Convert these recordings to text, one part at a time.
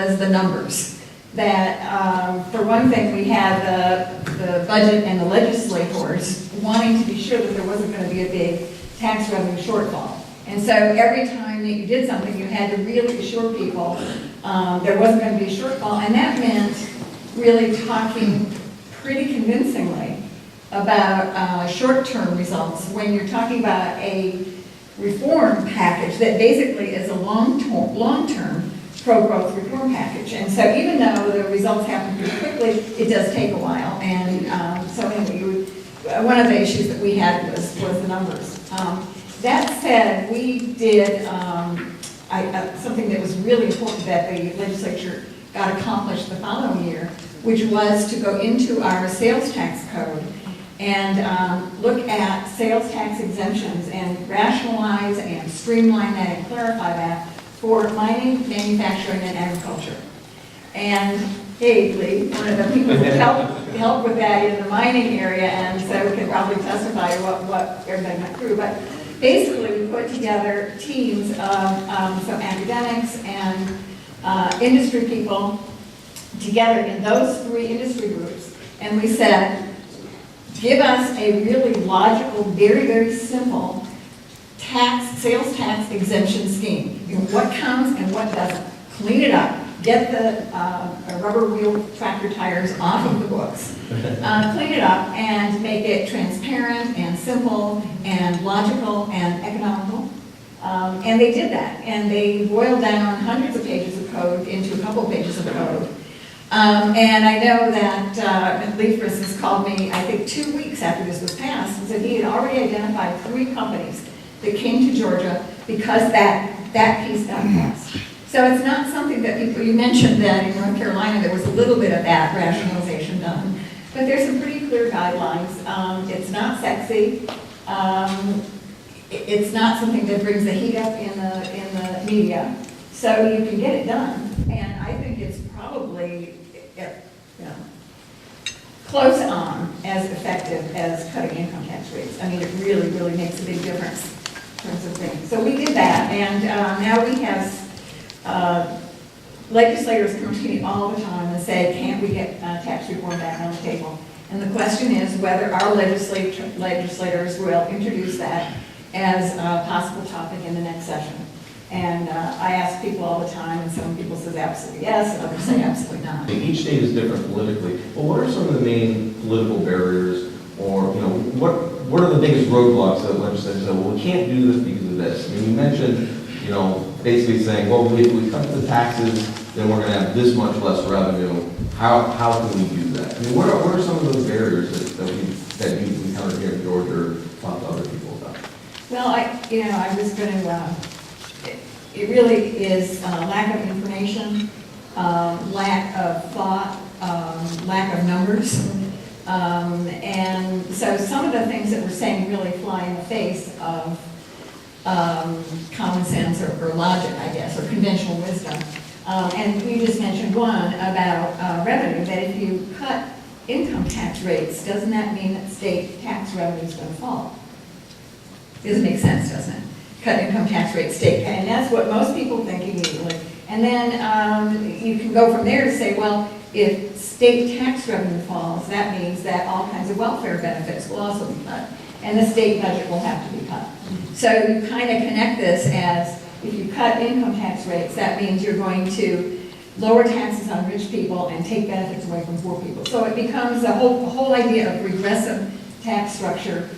was the numbers. That, for one thing, we had the budget and the legislators wanting to be sure that there wasn't going to be a big tax revenue shortfall. And so every time that you did something, you had to really assure people there wasn't going to be a shortfall. And that meant really talking pretty convincingly about short-term results when you're talking about a reform package that basically is a long-term pro-growth reform package. And so even though the results happen pretty quickly, it does take a while. And so anyway, one of the issues that we had was the numbers. That said, we did something that was really important that the legislature got accomplished the following year, which was to go into our sales tax code and look at sales tax exemptions and rationalize and streamline that and clarify that for mining, manufacturing, and agriculture. And hey, Lee, one of the people who helped with that in the mining area, and so we can probably testify what everybody went through. But basically, we put together teams of some academics and industry people together in those three industry groups, and we said, give us a really logical, very, very simple sales tax exemption scheme. You know, what counts and what doesn't. Clean it up. Get the rubber wheel tractor tires off of the books. Clean it up and make it transparent and simple and logical and economical. And they did that. And they boiled down hundreds of pages of code into a couple of pages of code. And I know that Lee, for instance, called me, I think 2 weeks after this was passed, and said he had already identified 3 companies that came to Georgia because that piece got passed. So it's not something that people, you mentioned that in North Carolina there was a little bit of that rationalization done, but there's some pretty clear guidelines. It's not sexy. It's not something that brings the heat up in the media. So you can get it done. And I think it's probably close on as effective as cutting income tax rates. I mean, it really, really makes a big difference in terms of things. So we did that, and now we have legislators come to me all the time and say, can't we get tax reform back on the table? And the question is whether our legislators will introduce that as a possible topic in the next session. And I ask people all the time, and some people say absolutely yes, and others say absolutely not. Each state is different politically. Well, what are some of the main political barriers, or what are the biggest roadblocks that legislators say, well, we can't do this because of this? I mean, you mentioned, basically saying, well, if we cut the taxes, then we're going to have this much less revenue. How can we do that? I mean, what are some of those barriers that you encounter here in Georgia or talk to other people about? Well, I was going to. It really is lack of information, lack of thought, lack of numbers. And so some of the things that we're saying really fly in the face of common sense or logic, I guess, or conventional wisdom. And we just mentioned one about revenue, that if you cut income tax rates, doesn't that mean that state tax revenue is going to fall? Doesn't make sense, doesn't it? Cut income tax rate state, and that's what most people think immediately. And then you can go from there to say, well, if state tax revenue falls, that means that all kinds of welfare benefits will also be cut, and the state budget will have to be cut. So you kind of connect this as, if you cut income tax rates, that means you're going to lower taxes on rich people and take benefits away from poor people. So it becomes a whole idea of regressive tax structure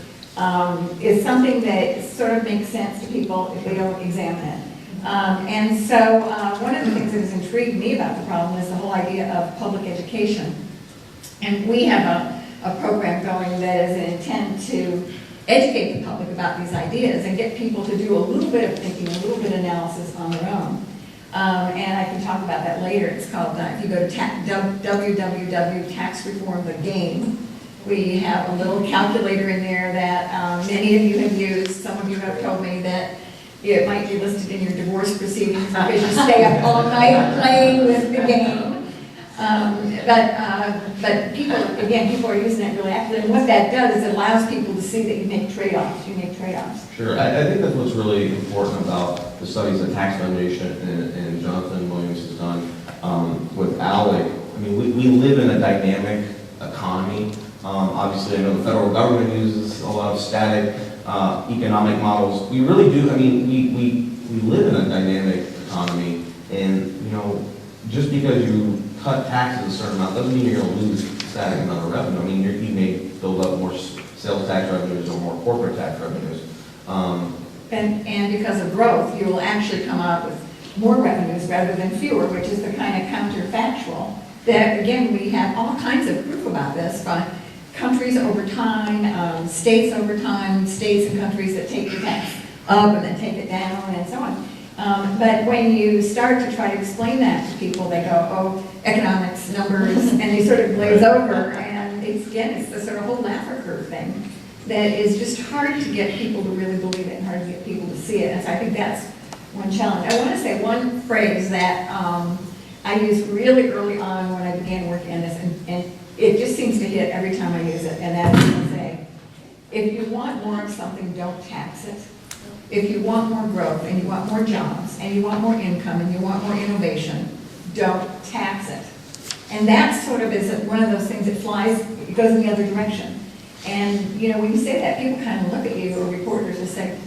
is something that sort of makes sense to people if they don't examine it. And so one of the things that has intrigued me about the problem is the whole idea of public education. And we have a program going that is an intent to educate the public about these ideas and get people to do a little bit of thinking, a little bit of analysis on their own. And I can talk about that later. It's called, if you go to www.taxreformthegame, we have a little calculator in there that many of you have used. Some of you have told me that it might be listed in your divorce proceedings because you stay up all night playing with the game. But people are using it really actively. And what that does is it allows people to see that you make trade-offs. Sure. I think that's what's really important about the studies that Tax Foundation and Jonathan Williams has done colleague, I mean, we live in a dynamic economy. Obviously, I know the federal government uses a lot of static economic models. We really do, I mean, we live in a dynamic economy, and, you know, just because you cut taxes a certain amount doesn't mean you're going to lose a static amount of revenue. I mean, you may build up more sales tax revenues or more corporate tax revenues. And because of growth, you will actually come up with more revenues rather than fewer, which is the kind of counterfactual that, again, we have all kinds of proof about this from countries over time, states over time, states and countries that take the tax up and then take it down and so on. But when you start to try to explain that to people, they go, oh, economics, numbers, and they sort of glaze over. And it's, again, it's the sort of whole Laffer curve thing that is just hard to get people to really believe it and hard to get people to see it. And so I think that's one challenge. I want to say one phrase that I used really early on when I began working on this, and it just seems to hit every time I use it, and that is to say, if you want more of something, don't tax it. If you want more growth, and you want more jobs, and you want more income, and you want more innovation, don't tax it. And that sort of is one of those things that flies, it goes in the other direction. And, you know, when you say that, people kind of look at you, or reporters, and say,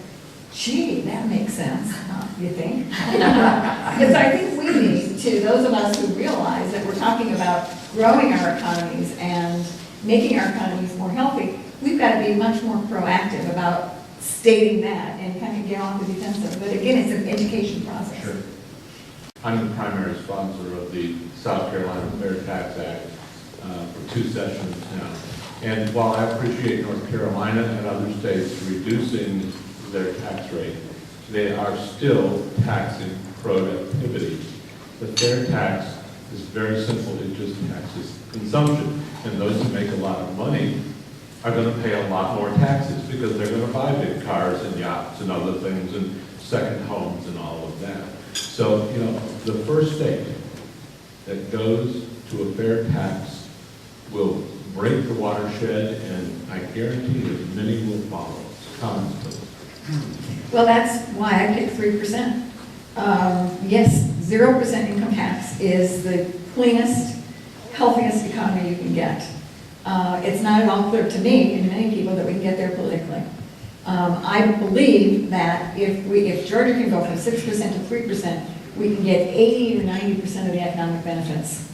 gee, that makes sense, you think? Because I think we need to, those of us who realize that we're talking about growing our economies and making our economies more healthy, we've got to be much more proactive about stating that and kind of get off the defensive. But again, it's an education process. Sure. I'm the primary sponsor of the South Carolina FairTax Act for 2 sessions now. And while I appreciate North Carolina and other states reducing their tax rate, they are still taxing productivity. The fair tax is very simple, it just taxes consumption. And those who make a lot of money are going to pay a lot more taxes because they're going to buy big cars and yachts and other things and second homes and all of that. So, you know, the first state that goes to a fair tax will break the watershed, and I guarantee that many will follow. Comments, please. Well, that's why I picked 3%. Yes, 0% income tax is the cleanest, healthiest economy you can get. It's not at all clear to me and to many people that we can get there politically. I believe that if Georgia can go from 6% to 3%, we can get 80 or 90% of the economic benefits.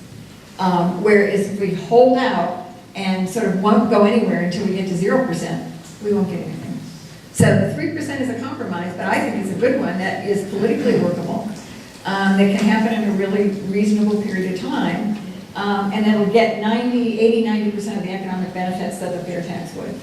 Whereas if we hold out and sort of won't go anywhere until we get to 0%, we won't get anything. So the 3% is a compromise, but I think it's a good one that is politically workable, that can happen in a really reasonable period of time, and that'll get 80, 90% of the economic benefits that the fair tax would.